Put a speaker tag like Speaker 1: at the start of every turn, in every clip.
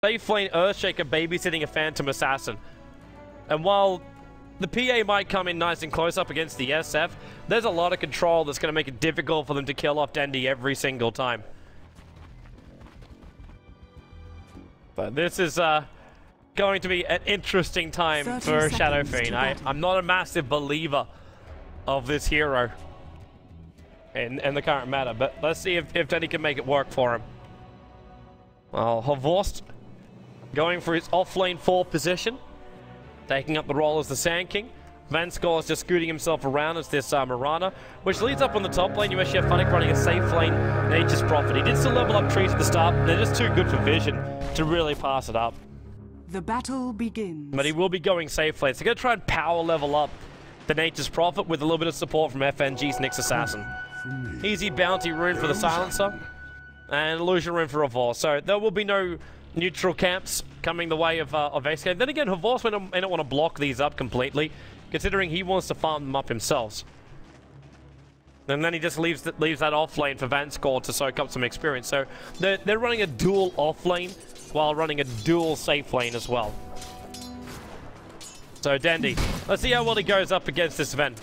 Speaker 1: safe lane Earthshaker babysitting a Phantom Assassin. And while the PA might come in nice and close up against the SF, there's a lot of control that's going to make it difficult for them to kill off Dendi every single time. But this is going to be an interesting time for Shadow Fiend. I'm not a massive believer of this hero in the current meta, but let's see if Dendi can make it work for him. Well, Horvorst going for his off-lane 4 position, taking up the role as the Sand King. Vanskor is just scooting himself around as this Mirana, which leads up on the top lane. You actually have Funnick running a safe lane, Nature's Prophet. He did still level up trees at the start, but they're just too good for vision to really pass it up.
Speaker 2: The battle begins.
Speaker 1: But he will be going safe lane, so going to try and power level up the Nature's Prophet with a little bit of support from FNG's Nyx Assassin. Easy bounty rune for the Silencer, and illusion rune for Horvorst. So there will be no neutral camps coming the way of XK. Then again, Horvorst may not want to block these up completely, considering he wants to farm them up himself. And then he just leaves that off lane for Vanskor to soak up some experience. So they're running a dual off lane while running a dual safe lane as well. So Dendi, let's see how well he goes up against this event.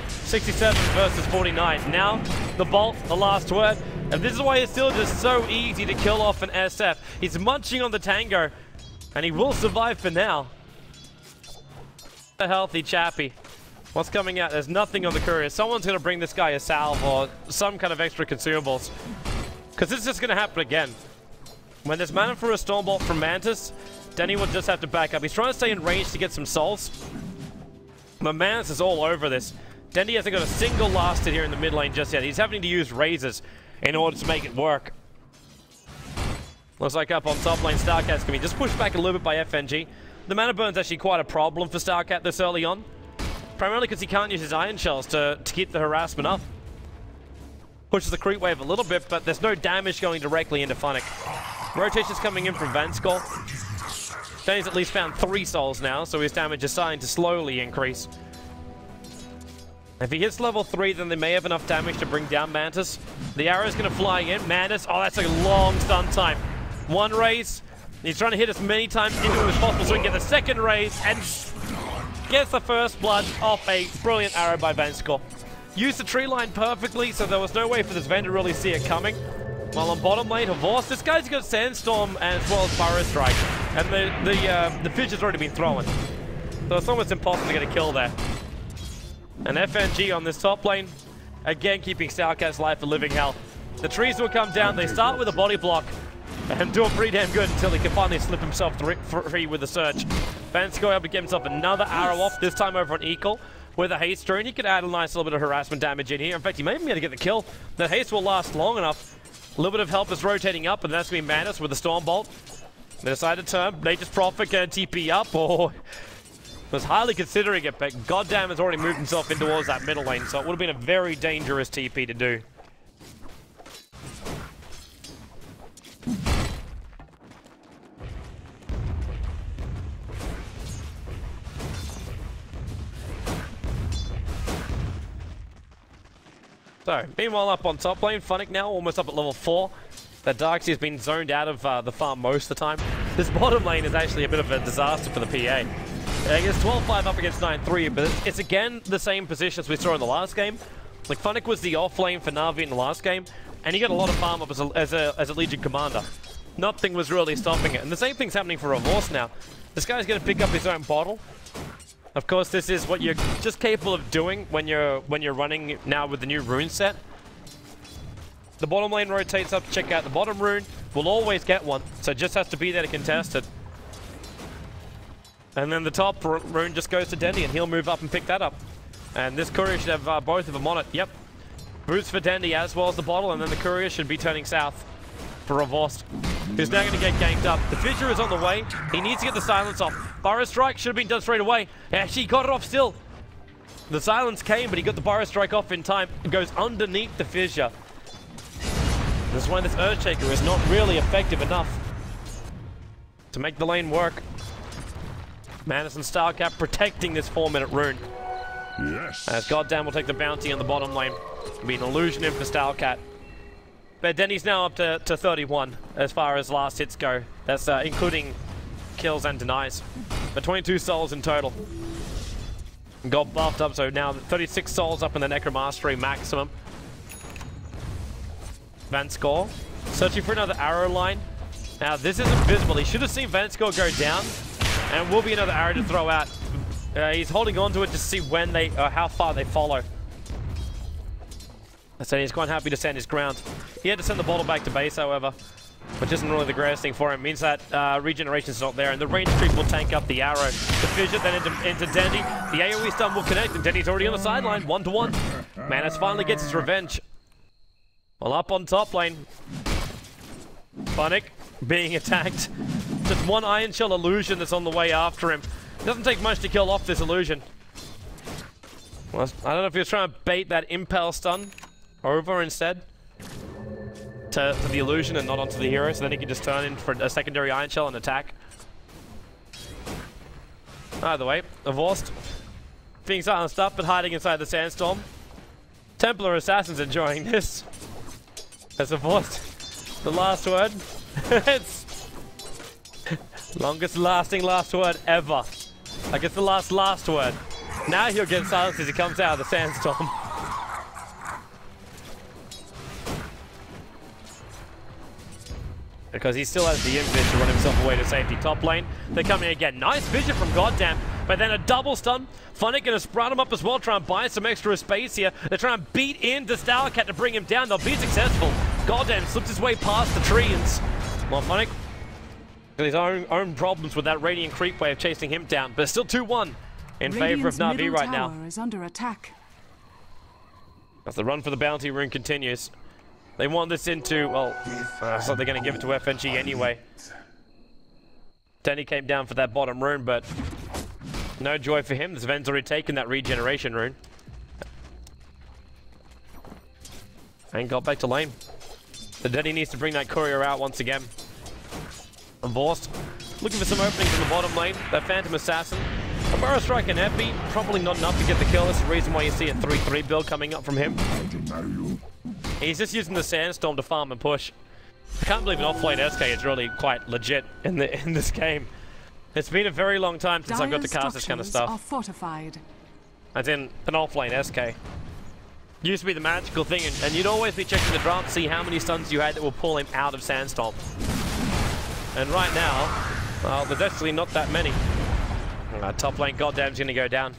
Speaker 1: 67 versus 49. Now, the Bolt, the last word. And this is why it's still just so easy to kill off an SF. He's munching on the Tango, and he will survive for now. A healthy chappy. What's coming out? There's nothing on the courier. Someone's going to bring this guy a salve or some kind of extra consumables. Because this is just going to happen again. When there's mana for a Stormbolt from Mantis, Dendi will just have to back up. He's trying to stay in range to get some souls. But Mantis is all over this. Dendi hasn't got a single last hit here in the mid lane just yet. He's having to use razors in order to make it work. Looks like up on top lane, Starcat's going to be just pushed back a little bit by FNG. The mana burn's actually quite a problem for Starcat this early on. Primarily because he can't use his Iron Shells to keep the harassment up. Pushes the creep wave a little bit, but there's no damage going directly into Funnick. Rotation's coming in from Vanskor. Dendi's at least found 3 souls now, so his damage is starting to slowly increase. If he hits level 3, then they may have enough damage to bring down Mantis. The arrow's going to fly in. Mantis, oh, that's a long stun time. 1 raise. He's trying to hit as many times into him as possible so he can get the 2nd raise and gets the first blood off a brilliant arrow by Vanskor. Used the tree line perfectly, so there was no way for this Ven to really see it coming. While on bottom lane, Horvorst, this guy's got Sandstorm as well as Burrow Strike. And the fish has already been thrown. So it's almost impossible to get a kill there. And FNG on this top lane, again keeping Starcat's life a living hell. The trees will come down, they start with a body block, and doing pretty damn good until he can finally slip himself free with the Surge. Vanskor able to get himself another arrow off, this time over on Equal. With a haste rune, he could add a nice little bit of harassment damage in here. In fact, he may even be able to get the kill. The haste will last long enough. A little bit of help is rotating up, and that's going to be Mantis with the Stormbolt. They decide to turn. Nature's Prophet going to TP up, or was highly considering it, but goddamn has already moved himself in towards that middle lane, so it would have been a very dangerous TP to do. So, meanwhile up on top lane, Funnick now almost up at level 4. That Darkseid has been zoned out of the farm most of the time. This bottom lane is actually a bit of a disaster for the PA. It's 12-5 up against 9-3, but it's again the same position as we saw in the last game. Like, Funnick was the off lane for Na'Vi in the last game, and he got a lot of farm up as a Legion commander. Nothing was really stopping it, and the same thing's happening for Horvorst now. This guy's going to pick up his own bottle. Of course, this is what you're just capable of doing when you're running now with the new rune set. The bottom lane rotates up to check out the bottom rune. We'll always get one, so it just has to be there to contest it. And then the top rune just goes to Dendi, and he'll move up and pick that up. And this courier should have both of them on it. Yep. Boots for Dendi as well as the bottle, and then the courier should be turning south for Horvorst, who's now going to get ganked up. The fissure is on the way. He needs to get the silence off. Burrow Strike should have been done straight away. Actually, he got it off still. The silence came, but he got the Burrow Strike off in time. It goes underneath the fissure. This is why this Earthshaker is not really effective enough to make the lane work. Mantis and Starcat protecting this 4-minute rune.
Speaker 3: Yes.
Speaker 1: As Goddamn will take the bounty on the bottom lane. It'll be an illusion in for Starcat. But Dendi's now up to 31 as far as last hits go. That's including kills and denies. But 22 souls in total. Got buffed up, so now 36 souls up in the Necromastery maximum. Vanscore searching for another arrow line. Now this isn't visible. He should have seen Vanscore go down, and will be another arrow to throw out. He's holding on to it to see when they, how far they follow. So he's quite happy to stand his ground. He had to send the bottle back to base, however, which isn't really the greatest thing for him. It means that regeneration's not there, and the range creep will tank up the arrow. The fissure then into Dendi. The AoE stun will connect, and Dendi's already on the sideline, 1-to-1. Manus finally gets his revenge. Well, up on top lane, Funnick being attacked. Just one Iron Shell illusion that's on the way after him. It doesn't take much to kill off this illusion. Well, I don't know if he was trying to bait that impel stun over instead to the illusion and not onto the hero, so then he can just turn in for a secondary Iron Shell and attack. Either way, Divorced being silenced up but hiding inside the sandstorm. Templar Assassin's enjoying this. As Divorced, the last word. It's longest lasting last word ever. I guess the last word. Now he'll get silenced as he comes out of the sandstorm. Because he still has the invis to run himself away to safety. Top lane, they're coming again. Nice vision from Goddamn, but then a double stun. Funnick gonna sprout him up as well, try and buy some extra space here. They're trying to beat in the Stalcat to bring him down. They'll be successful. Goddamn slips his way past the trees. Well, Funnick got his own problems with that Radiant Creep wave chasing him down, but still 2-1 in favor of Na'Vi right now.
Speaker 2: Is under attack.
Speaker 1: As the run for the bounty rune continues. They want this into, well, so they're going to give it to FNG anyway. Dendi came down for that bottom rune, but no joy for him. This Ven's already taken that regeneration rune. And got back to lane. So Dendi needs to bring that courier out once again. Divorced, looking for some openings in the bottom lane. That Phantom Assassin. A Burrow Strike and Epi, probably not enough to get the kill. That's the reason why you see a 3-3 build coming up from him. He's just using the Sandstorm to farm and push. I can't believe an off-lane SK is really quite legit in this game. It's been a very long time since I've got to cast this kind of stuff.
Speaker 2: Are fortified.
Speaker 1: As in an off-lane SK. Used to be the magical thing, and you'd always be checking the draft to see how many stuns you had that will pull him out of Sandstorm. And right now, well, there's actually not that many. Top lane Goddamn's gonna go down.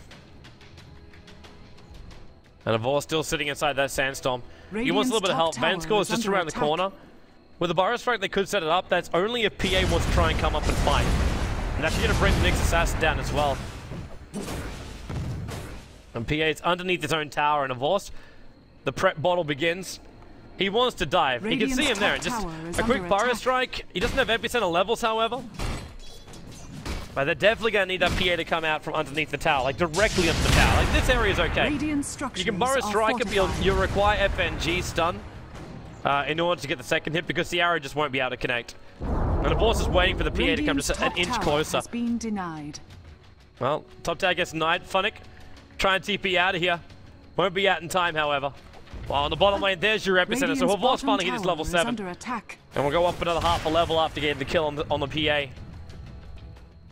Speaker 1: And Avor still sitting inside that sandstorm. He wants a little bit of help. Vanscore is just around the corner. With the Burrow Strike, they could set it up. That's only if PA wants to try and come up and fight. And that's gonna bring the next assassin down as well. And PA's underneath his own tower, and Avor, the prep bottle begins. He wants to dive. You can see him there. Just a quick Burrow Strike. He doesn't have epicenter levels, however. But they're definitely going to need that PA to come out from underneath the tower, like directly under the tower. Like, this area is okay. You can Burrow Strike him, you'll require FNG stun in order to get the second hit, because the arrow just won't be able to connect. And of course, is waiting for the PA to come just an inch closer.
Speaker 2: Been denied.
Speaker 1: Well, top tower gets denied. Funnick, try and TP out of here. Won't be out in time, however. Well, on the bottom lane, there's your epicenter. So Havor's finally hit his level 7. And we'll go up another half a level after getting the kill on the PA.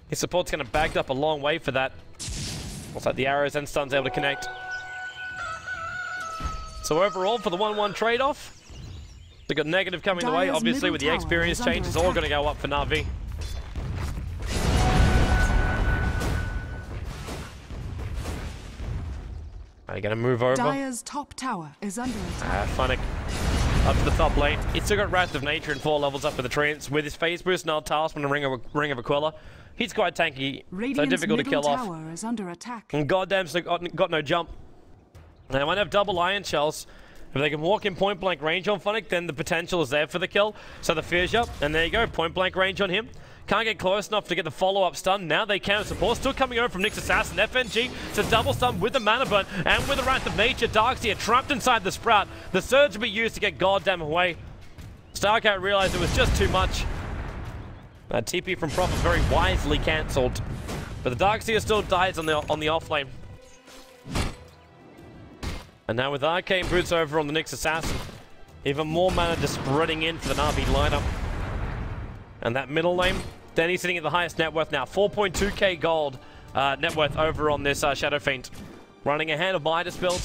Speaker 1: His support's going to back up a long way for that. Looks like the arrows and stuns able to connect. So overall, for the 1-1 trade-off, they got negative coming the way. Obviously, with the experience change, it's all going to go up for Na'Vi. Are you going to move over?
Speaker 2: Dire's top tower is under attack.
Speaker 1: Funnick up to the top lane. He still got Wrath of Nature and 4 levels up with the treants. With his phase boost, Null Talisman, and Ring of Aquila. He's quite tanky, so difficult to kill off.
Speaker 2: Tower is under attack.
Speaker 1: And Goddamn's got no jump. They might have double Iron Shells. If they can walk in point blank range on Funnick, then the potential is there for the kill. So the fissure, and there you go, point blank range on him. Can't get close enough to get the follow-up stun. Now they can. Support still coming over from Nyx Assassin. FNG, it's a double stun with the Mana Burn and with the Wrath of Nature. Darkseer trapped inside the Sprout. The Surge will be used to get Goddamn away. Starcat realized it was just too much. TP from Prophet very wisely cancelled. But the Darkseer still dies on the off lane. And now with Arcane Boots over on the Nyx Assassin. Even more mana just spreading in for the Na'Vi lineup. And that middle lane, Denny's sitting at the highest net worth now. 4.2k gold net worth over on this Shadow Fiend. Running ahead of Midas build.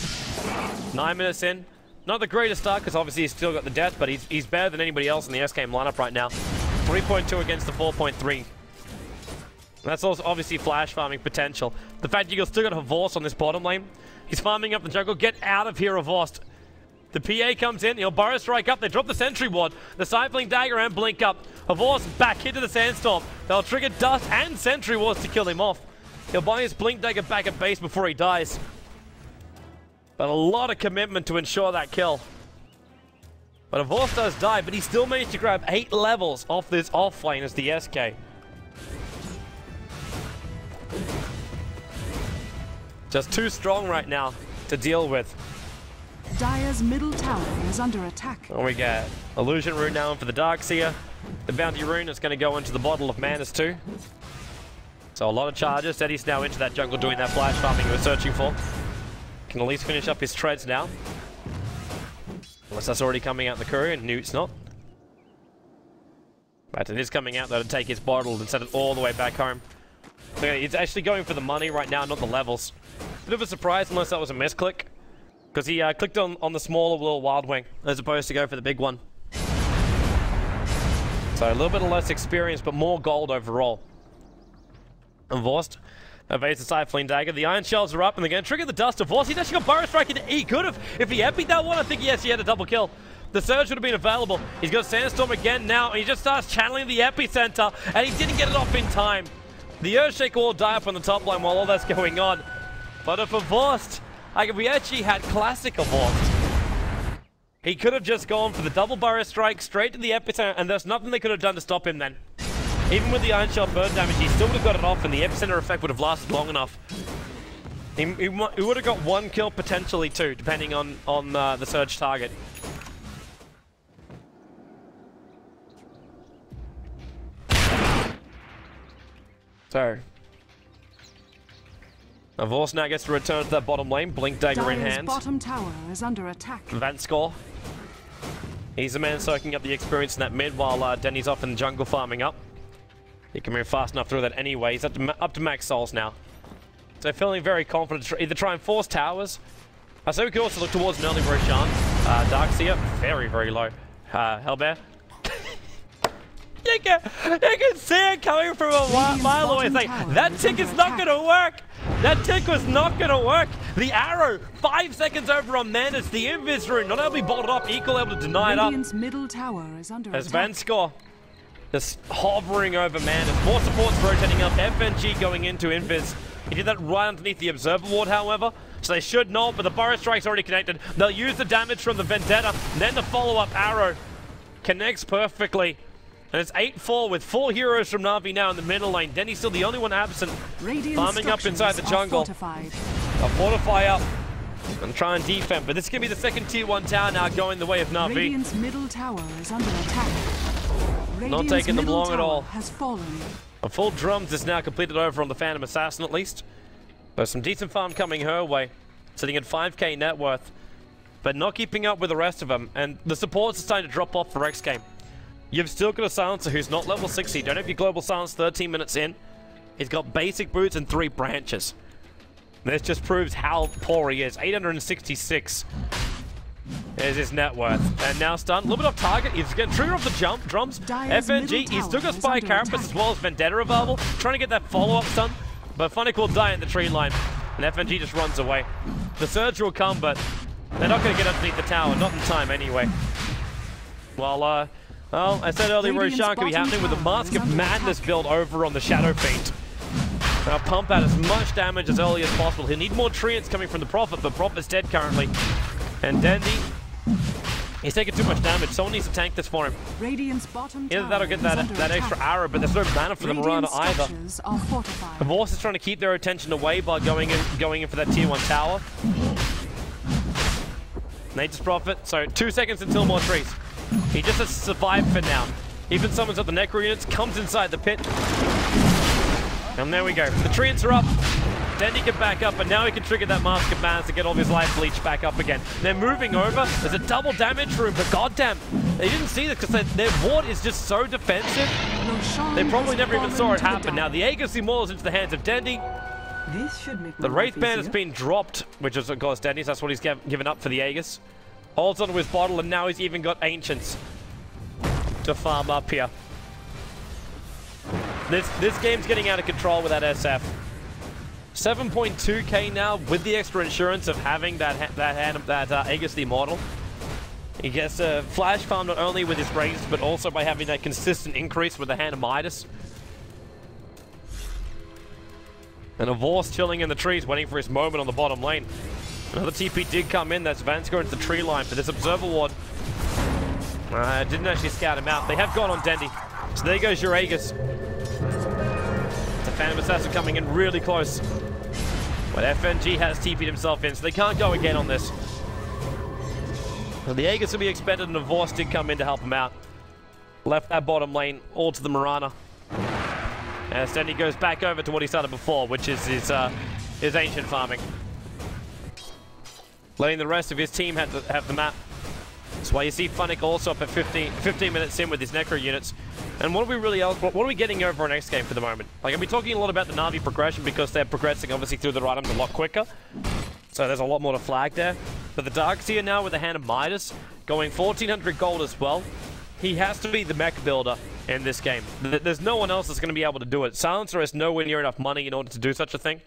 Speaker 1: 9 minutes in. Not the greatest start, because obviously he's still got the death, but he's better than anybody else in the SKM lineup right now. 3.2 against the 4.3. That's also obviously flash farming potential. The fact you still got Havorst on this bottom lane. He's farming up the jungle. Get out of here, Havorst. The PA comes in. He'll Burrow Strike up. They drop the Sentry Ward. The Cycling Dagger and Blink up. Havorst back into the Sandstorm. They'll trigger Dust and Sentry Wards to kill him off. He'll buy his Blink Dagger back at base before he dies. But a lot of commitment to ensure that kill. But Havorst does die, but he still managed to grab 8 levels off this off lane as the SK. Just too strong right now to deal with.
Speaker 2: Dire's middle tower is under attack.
Speaker 1: And we get Illusion Rune now for the Darkseer. The Bounty Rune is going to go into the Bottle of Manas too. So a lot of charges. Eddie's now into that jungle doing that flash farming he was searching for. Can at least finish up his treads now. Unless that's already coming out in the courier, and it's not. But it is coming out though to take his bottle and send it all the way back home. So he's actually going for the money right now, not the levels. Bit of a surprise unless that was a misclick. Because he clicked on the smaller little Wild Wing as opposed to go for the big one. So a little bit of less experience, but more gold overall. And Vorst evades the Cycling Dagger. The Iron Shells are up and they're going to trigger the Dust of Vorst. He's actually got Burrow Strike. He could have. If he epic that one, I think he actually had a double kill. The Surge would have been available. He's got Sandstorm again now, and he just starts channeling the Epicenter, and he didn't get it off in time. The Earthshake will die up on the top line while all that's going on. But if Vorst, like if we actually had classic Vorst, he could have just gone for the double Burrow Strike straight to the Epicenter, and there's nothing they could have done to stop him then. Even with the Iron Shell burn damage, he still would have got it off, and the Epicenter effect would have lasted long enough. He would have got 1 kill, potentially 2, depending on the Surge target. So, Vorst now gets to return to that bottom lane, Blink Dagger in hand.
Speaker 2: Bottom tower is under attack.
Speaker 1: Vanskor. He's the man soaking up the experience in that mid while Denny's off in the jungle farming up. He can move fast enough through that anyway. He's up to max souls now. So feeling very confident to either try and force towers. So we could also look towards an early Roshan. Darkseer, very, very low. Hellbear. You can see it coming from a mile away. It's like, that tick is not going to work. That tick was not going to work. The arrow, 5 seconds over on Manas. The Invis Rune, not only bolted up, equally able to deny it up.
Speaker 2: Middle tower is under
Speaker 1: as
Speaker 2: attack.
Speaker 1: Vanskor just hovering over Manas. More supports rotating up. FNG going into Invis. He did that right underneath the Observer Ward, however. So they should not, but the Burrow Strike's already connected. They'll use the damage from the Vendetta. Then the follow-up arrow connects perfectly. And it's 8-4 with 4 heroes from Na'Vi now in the middle lane. Denny's still the only one absent. Farming up inside the jungle. They'll fortify up and try and defend. But this could be the second tier 1 tower now going the way of Na'Vi.
Speaker 2: Radiant's middle tower is under attack.
Speaker 1: Not taking them long at all.
Speaker 2: Has fallen.
Speaker 1: A full drums is now completed over on the Phantom Assassin at least. There's some decent farm coming her way. Sitting at 5k net worth. But not keeping up with the rest of them. And the supports are starting to drop off for X Game. You've still got a Silencer who's not level 60. Don't have your Global Silence 13 minutes in. He's got basic boots and 3 branches. This just proves how poor he is. 866 is his net worth. And now stunned. A little bit off target. He's getting trigger off the drums. FNG, he's still got Spy Carapace as well as Vendetta available. Trying to get that follow-up stun. But Funnick will die in the tree line. And FNG just runs away. The Surge will come, but they're not going to get underneath the tower. Not in time anyway. Well, I said earlier, Roshan could be happening with the Mask of Madness build over on the Shadow Fiend. Now pump out as much damage as early as possible. He'll need more treants coming from the Prophet, but Prophet's dead currently. And Dendi, he's taking too much damage. Someone needs to tank this for him. Either that or get that extra arrow, but there's no mana for the Mirana either. Havorst is trying to keep their attention away by going in for that tier 1 tower. Nature's Prophet, so 2 seconds until more trees. He just has to survive for now. Even summons up the Necro units, comes inside the pit. And there we go. The treants are up. Dendi can back up, and now he can trigger that Mask of Mans to get all of his life leech back up again. They're moving over. There's a double damage room, but goddamn, they didn't see this because their ward is just so defensive. They probably never even saw it happen. Now the Aegis Immortals into the hands of Dendi.
Speaker 2: This should make
Speaker 1: The Wraith Band has been dropped, which is of course Dendi's. That's what he's given up for the Aegis. Holds onto his bottle, and now he's even got Ancients to farm up here. This game's getting out of control with that SF. 7.2k now with the extra insurance of having that Aegis the Immortal. He gets a flash farm not only with his Wraiths, but also by having that consistent increase with the Hand of Midas. And a Vorse chilling in the trees, waiting for his moment on the bottom lane. Another TP did come in. That's Vansker into the tree line for this Observer Ward. Didn't actually scout him out. They have gone on Dendi. So there goes your Aegis. It's a Phantom Assassin coming in really close. But FNG has TP'd himself in, so they can't go again on this. So the Aegis will be expended, and the Vorse did come in to help him out. Left that bottom lane all to the Mirana. As Dendi goes back over to what he started before, which is his Ancient farming. Letting the rest of his team have the map. That's why you see Funnick also up at 15 minutes in with his Necro units. And what are we getting over our next game for the moment? Like, I've been talking a lot about the Na'Vi progression because they're progressing obviously through their items a lot quicker. So there's a lot more to flag there. But the Darkseer now with the Hand of Midas, going 1400 gold as well. He has to be the mech builder in this game. There's no one else that's going to be able to do it. Silencer has nowhere near enough money in order to do such a thing.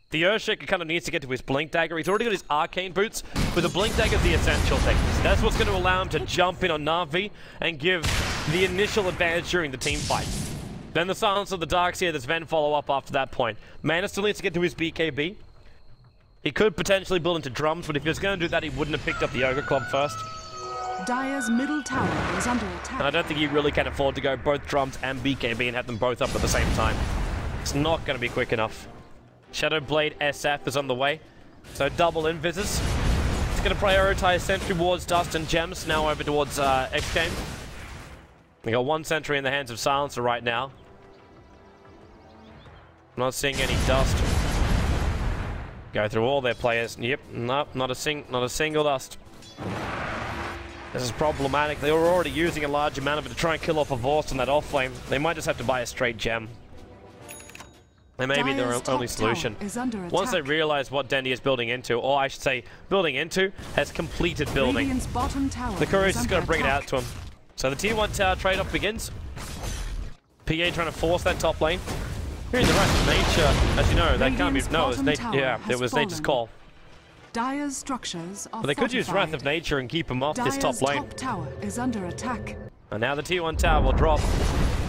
Speaker 1: The Earthshaker kind of needs to get to his Blink Dagger. He's already got his Arcane Boots, but the Blink Dagger is the essential thing. That's what's going to allow him to jump in on Na'Vi and give the initial advantage during the team fight. Then the Silence of the Darkseer, there's Ven follow-up after that point. Mana still needs to get to his BKB. He could potentially build into drums, but if he was going to do that, he wouldn't have picked up the Ogre Club first.
Speaker 2: Dire's middle tower is under attack.
Speaker 1: And I don't think he really can afford to go both drums and BKB and have them both up at the same time. It's not going to be quick enough. Shadowblade SF is on the way, so double invises. It's going to prioritize Sentry Wards, Dust, and Gems, now over towards X-Game. We got one Sentry in the hands of Silencer right now. I'm not seeing any Dust. Go through all their players. Yep, nope, not a single Dust. This is problematic. They were already using a large amount of it to try and kill off a Vorse on that off-flame. They might just have to buy a straight gem. They may be their only solution. Once they realize what Dendi is building into, or I should say, building into, has completed building. The Courier's just going to bring it out to him. So the tier 1 tower trade-off begins. PA trying to force that top lane. Here in the Wrath of Nature, as you know, that can't be... No, it was Nature's Call.
Speaker 2: Dire's structures are
Speaker 1: but they could use Wrath of Nature and keep him off this top lane.
Speaker 2: Top tower is under attack.
Speaker 1: And now the tier 1 tower will drop.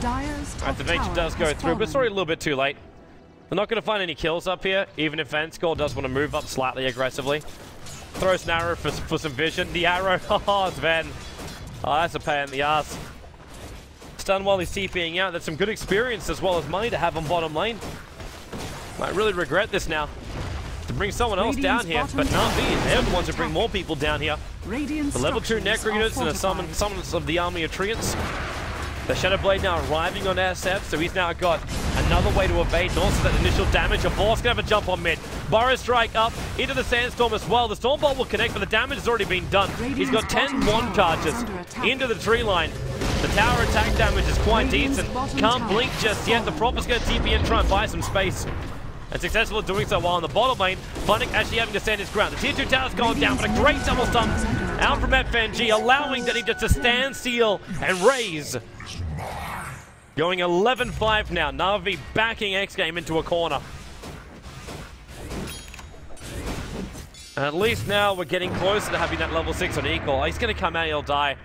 Speaker 2: Dire's top
Speaker 1: Wrath of Nature does go through, but it's already a little bit too late. They're not going to find any kills up here, even if Vanscore does want to move up slightly aggressively. Throws an arrow for some vision. The arrow, oh, Sven. Oh, that's a pain in the ass. Stun while he's TPing out. That's some good experience as well as money to have on bottom lane. Might really regret this now. To bring someone else down here, but Na'Vi, they're the ones who bring more people down here. The level 2 Necro units and the summons of the army of Treants. The Shadowblade now arriving on SF, so he's now got another way to evade, and also that initial damage. A Vorse gonna have a jump on mid. Burrow strike up into the Sandstorm as well. The Stormbolt will connect, but the damage has already been done. He's got 10 wand charges into the tree line. The tower attack damage is quite decent. Can't blink just yet. The Prophet's gonna TP and try and buy some space. And successful in doing so while on the bottom lane. Funnick actually having to stand his ground. The tier 2 tower's gone down, but a great double stump out from FNG, allowing Dendi just to stand still and raise. Going 11-5 now. Na'Vi backing X-Game into a corner. And at least now we're getting closer to having that level 6 on equal. He's going to come out, he'll die.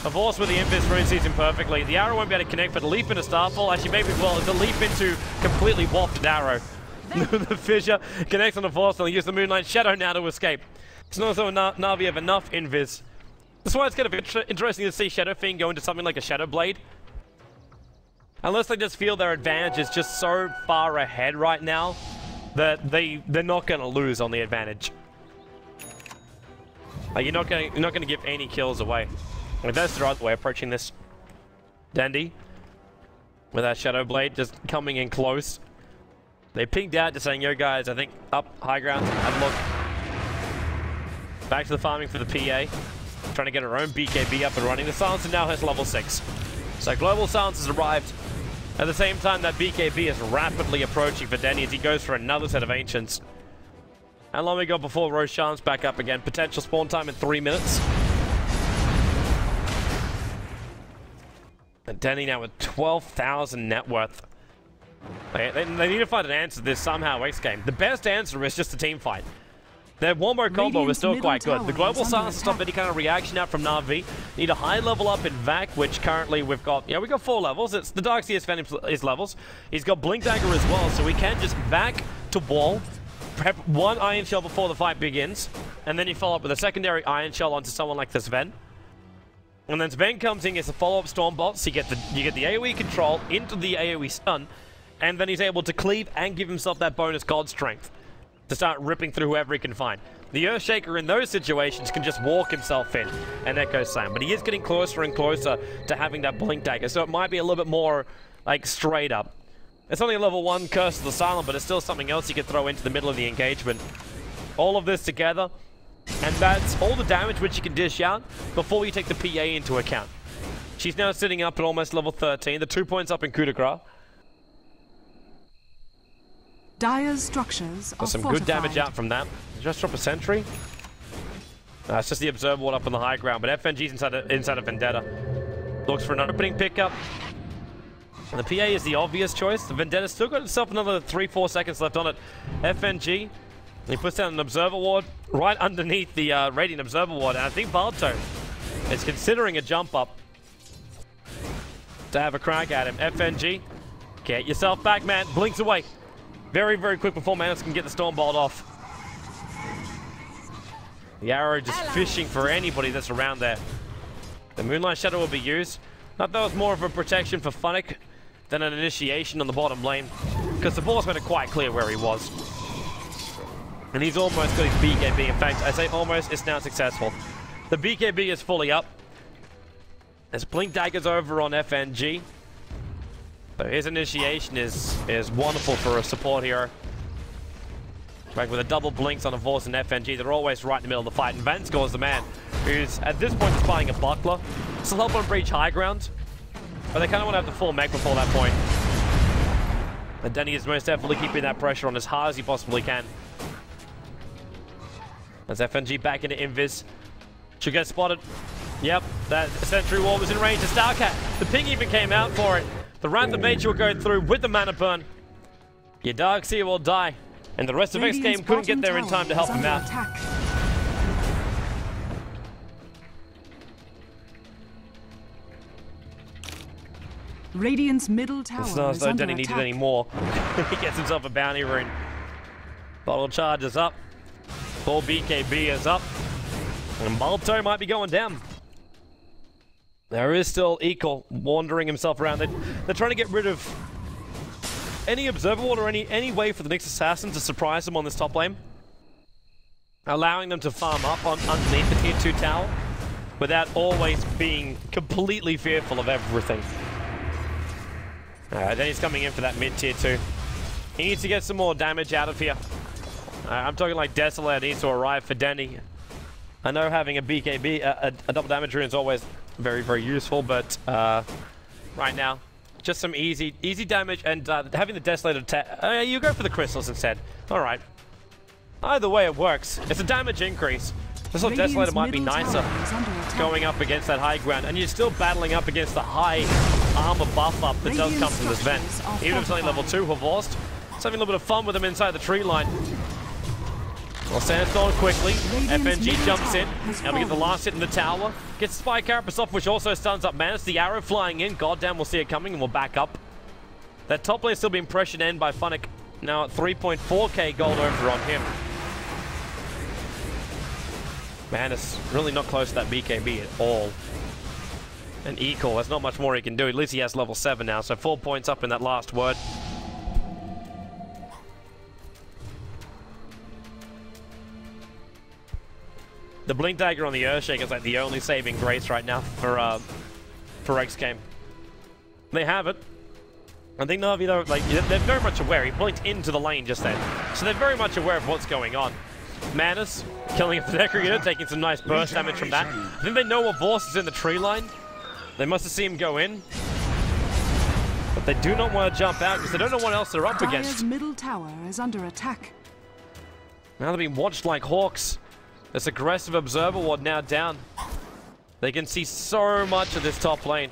Speaker 1: A Vorse with the Invis rune sees him perfectly. The arrow won't be able to connect, but a leap into Starfall, actually maybe well, it's a leap into completely wafted arrow. The fissure connects on the Vorse, and he'll use the Moonlight Shadow now to escape. It's not as though Na'Vi have enough Invis. That's why it's kind of interesting to see Shadow Fiend go into something like a Shadow Blade. Unless they just feel their advantage is just so far ahead right now that they're not going to lose on the advantage. Like, you're not going to give any kills away. Like, that's the right way approaching this. Dendi with that Shadow Blade just coming in close. They pinged out just saying, yo guys, I think up high ground, have a look. Back to the farming for the PA. Trying to get her own BKB up and running. The Silencer now has level 6. So Global Silence has arrived. At the same time, that BKB is rapidly approaching for Dendi as he goes for another set of Ancients. How long we got before Roshan's back up again? Potential spawn time in 3 minutes. And Dendi now with 12,000 net worth. They need to find an answer to this somehow, X game. The best answer is just a team fight. Their Wombo combo is still quite good. The Global Silence to stop any kind of reaction out from Na'Vi. Need a high level up in Vac, which currently we've got, we've got 4 levels. It's the Darkseer's fan his levels. He's got Blink Dagger as well, so we can just Vac to wall, prep 1 Iron Shell before the fight begins, and then you follow up with a secondary Iron Shell onto someone like this Sven. And then Sven comes in, gets a follow-up Stormbolt, so you get the AoE control into the AoE stun, and then he's able to cleave and give himself that bonus God Strength to start ripping through whoever he can find. The Earthshaker in those situations can just walk himself in and Echo Slam, but he is getting closer and closer to having that Blink Dagger, so it might be a little bit more, like, straight up. It's only a level 1 Curse of the Silent, but it's still something else you can throw into the middle of the engagement. All of this together, and that's all the damage which you can dish out before you take the PA into account. She's now sitting up at almost level 13, the 2 points up in coup de grace.
Speaker 2: Dire's structures are
Speaker 1: some
Speaker 2: fortified.
Speaker 1: good damage out from that. Just drop a sentry. It's just the Observer Ward up on the high ground, but FNG's inside of Vendetta. Looks for an opening pickup. And the PA is the obvious choice. The Vendetta's still got itself another 3-4 seconds left on it. FNG, he puts down an Observer Ward right underneath the Radiant Observer Ward, and I think Balto is considering a jump up to have a crack at him. FNG, get yourself back, man. Blinks away. Very, very quick before Manus can get the Stormbolt off. The arrow just fishing for anybody that's around there. The Moonlight Shadow will be used. Thought that was more of a protection for Funnick than an initiation on the bottom lane, because the boss made it quite clear where he was. And he's almost got his BKB. In fact, I say almost, it's now successful. The BKB is fully up. There's Blink Daggers over on FNG. So his initiation is wonderful for a support hero. Back with a double blinks on a Vorce and FNG, they're always right in the middle of the fight. And Vanscore is the man who's at this point spying a buckler. Still help on breach high ground, but they kind of want to have the full mech before that point. And Dendi is most definitely keeping that pressure on as hard as he possibly can. As FNG back into Invis. Should get spotted. Yep, that Sentry Wall was in range of Starcat. The ping even came out for it. The Wrath of Nature will go through with the mana burn. Your Darkseer will die. And the rest of X game couldn't get there in time to help him out.
Speaker 2: Radiant's middle tower
Speaker 1: It's not as though
Speaker 2: is under
Speaker 1: Dendi needed
Speaker 2: attack.
Speaker 1: any more. He gets himself a bounty rune. Bottle charge is up. Full BKB is up. And Balto might be going down. There is still Equal wandering himself around. They're trying to get rid of any Observer Ward or any way for the next Assassin to surprise them on this top lane. Allowing them to farm up underneath the tier 2 tower without always being completely fearful of everything. Then he's coming in for that mid tier 2. He needs to get some more damage out of here. I'm talking like Desolator needs to arrive for Dendi. I know having a BKB, a double damage rune is always very, very useful, but right now, just some easy damage, and having the Desolator you go for the crystals instead. Alright. Either way, it works. It's a damage increase. This little Desolator might be nicer going up against that high ground, and you're still battling up against the high armor buff up that does come from this vent. Even if it's only level 2, Horvorst. It's having a little bit of fun with him inside the tree line. Well, Sandstorm quickly. FNG jumps in. And we get the last hit in the tower. Gets Spy Carapace off, which also stuns up Manus. The arrow flying in. Goddamn, we'll see it coming and we'll back up. That top lane is still being pressured in by Funnick. Now at 3.4k gold over on him. Manus really not close to that BKB at all. And Equal, there's not much more he can do. At least he has level 7 now, so 4 points up in that last word. The Blink Dagger on the Earthshaker is like the only saving grace right now for X game. They have it. I think Na'Vi, though, like, they're very much aware. He blinked into the lane just then. So they're very much aware of what's going on. Manus killing a Necro unit, taking some nice burst damage from that. I think they know what Vorce is in the tree line. They must have seen him go in. But they do not want to jump out because they don't know what else they're up against.
Speaker 2: Dire's middle tower is under attack.
Speaker 1: Now they're being watched like hawks. This aggressive observer ward now down. They can see so much of this top lane.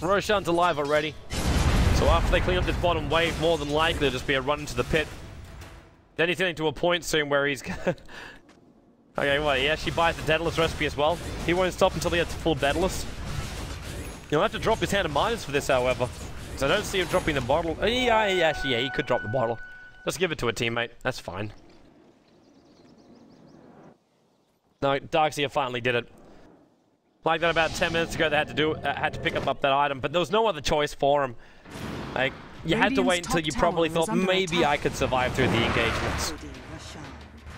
Speaker 1: Roshan's alive already. So after they clean up this bottom wave, more than likely there'll just be a run into the pit. Then he's getting to a point soon where he's... Okay, well, he actually buys the Daedalus recipe as well. He won't stop until he has full Daedalus. He'll have to drop his hand of minus for this, however. So I don't see him dropping the bottle. Yeah, he could drop the bottle. Just give it to a teammate. That's fine. No, Darkseer finally did it. Like that about 10 minutes ago, they had to pick up that item, but there was no other choice for him. Like, you had to wait until you probably thought maybe I could survive through the engagements.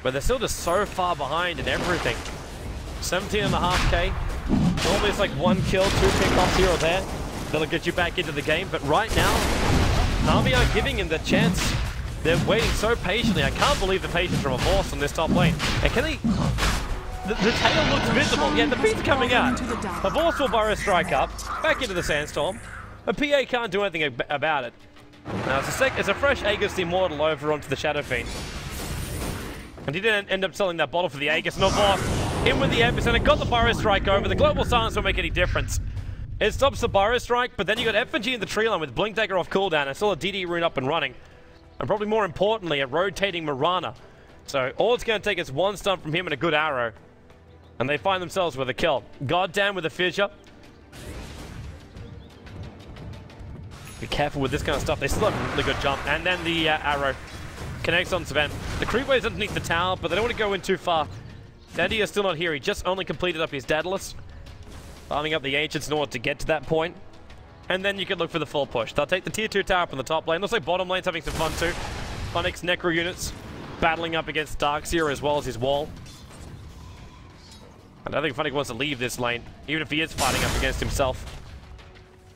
Speaker 1: But they're still just so far behind in everything. 17.5k. Normally it's like 1 kill, 2 pickoffs here or there. That'll get you back into the game. But right now, Na'Vi aren't giving him the chance. They're waiting so patiently. I can't believe the patience from a Vorce on this top lane. And can he... The tail looks visible. Yeah, the beat's coming out. A Vorce will burrow strike up. Back into the sandstorm. A PA can't do anything about it. Now it's a fresh Aegis the Immortal over onto the Shadow Fiend. And he didn't end up selling that bottle for the Aegis. No Vorce in with the epicenter, got the burrow strike over. The global silence won't make any difference. It stops the burrow strike, but then you got FNG in the tree line with Blink Dagger off cooldown and still a DD rune up and running. And probably more importantly, a rotating Mirana. So all it's going to take is one stun from him and a good arrow. And they find themselves with a kill. Goddamn with a fissure. Be careful with this kind of stuff. They still have a really good jump. And then the arrow connects on Sven. The creep wave's underneath the tower, but they don't want to go in too far. Dendi is still not here. He just only completed up his Daedalus. Farming up the Ancients in order to get to that point. And then you can look for the full push. They'll take the tier 2 tower from the top lane. Looks like bottom lane's having some fun too. Onyx Necro units battling up against Darkseer as well as his wall. I don't think Funnick wants to leave this lane, even if he is fighting up against himself.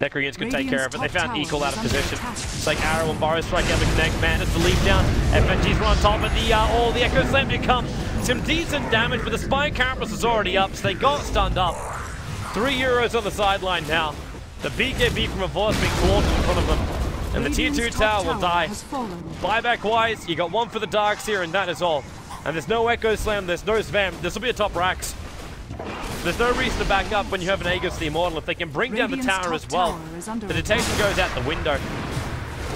Speaker 1: Necro units could take care of it. They found Equal out of position. It's like Arrow and Burrow strike out the connect. Manus to leave down. FNG's run on top, but the Echo Slam did come. Some decent damage, but the Spine Carapace is already up, so they got stunned up. 3 euros on the sideline now. The BKB from a Vorce being launched in front of them. And the tier 2 tower will die. Buyback wise, you got one for the Darkseer, and that is all. And there's no Echo Slam, there's no Spam. This will be a top Rax. There's no reason to back up when you have an Aegis the Immortal. If they can bring down the tower as well, the detection goes out the window.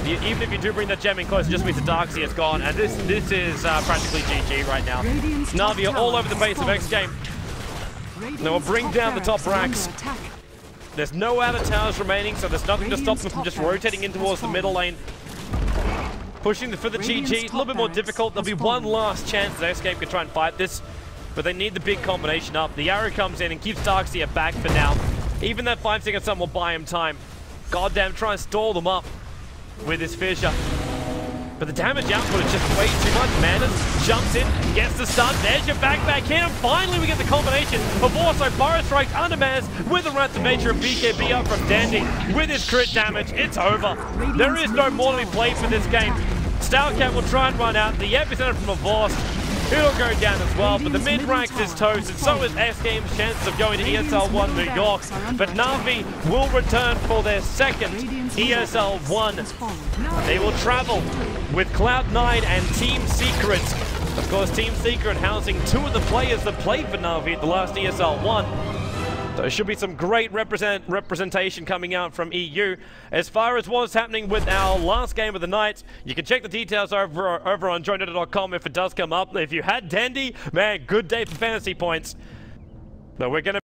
Speaker 1: Even if you do bring that gem in close, it just means the Darkseer is gone. And this is practically GG right now. Na'Vi are all over the base of X game. They will bring down the top Rax. There's no outer towers remaining, so there's nothing to stop them from just rotating in towards the middle lane. Pushing for the GG, a little bit more difficult. There'll be one last chance that X game can try and fight this. But they need the big combination up. The arrow comes in and keeps Darkseer back for now. Even that 5-second stun will buy him time. Goddamn, try and stall them up with his fissure. But the damage output is just way too much. Manus jumps in, gets the stun. There's your back hit, and finally we get the combination of also Burrow Strike under Manus with the ransom nature of BKB up from Dendi. With his crit damage, it's over. There is no more to be played for this game. Stoutcat will try and run out. The epicenter from a Vorce. It'll go down as well, but the mid-ranks is toast, and so is S-Game's chances of going to ESL 1 New York. But Na'Vi will return for their second ESL 1. They will travel with Cloud9 and Team Secret. Of course, Team Secret housing 2 of the players that played for Na'Vi at the last ESL 1. There should be some great representation coming out from EU. As far as what's happening with our last game of the night, you can check the details over on joindota.com if it does come up. If you had Dendi, man, good day for fantasy points. But we're going to